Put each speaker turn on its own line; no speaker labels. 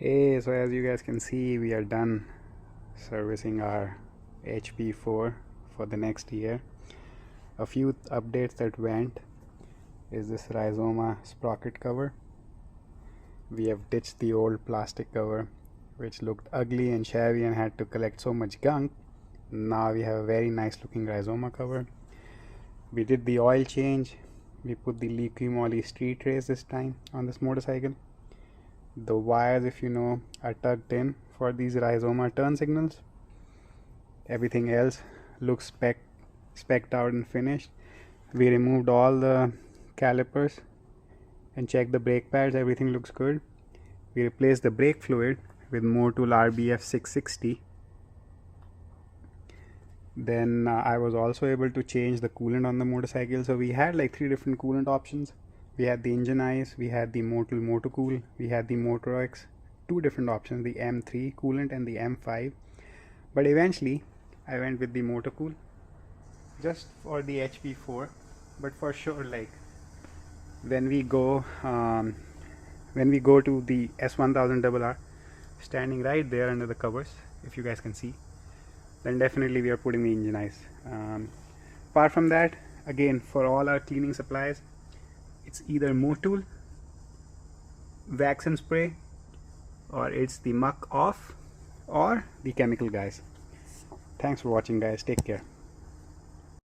Hey, so as you guys can see, we are done servicing our HP4 for the next year. A few updates that went is this Rizoma sprocket cover. We have ditched the old plastic cover which looked ugly and shabby and had to collect so much gunk. Now we have a very nice looking Rizoma cover. We did the oil change. We put the leaky moly street race this time on this motorcycle. The wires, if you know, are tucked in for these Rizoma turn signals. Everything else looks specced out and finished. We removed all the calipers and checked the brake pads. Everything looks good. We replaced the brake fluid with Motul RBF 660. Then I was also able to change the coolant on the motorcycle. So we had like 3 different coolant options. We had the engine ice, we had the Motul Motocool, we had the Motorox, 2 different options, the M3 coolant and the M5. But eventually I went with the Motocool just for the HP4. But for sure, like when we go to the S1000RR, standing right there under the covers, if you guys can see, then definitely we are putting the engine ice. Apart from that, again, for all our cleaning supplies, it's either Motul, wax and spray, or it's the muck off, or the chemical guys. Thanks for watching, guys. Take care.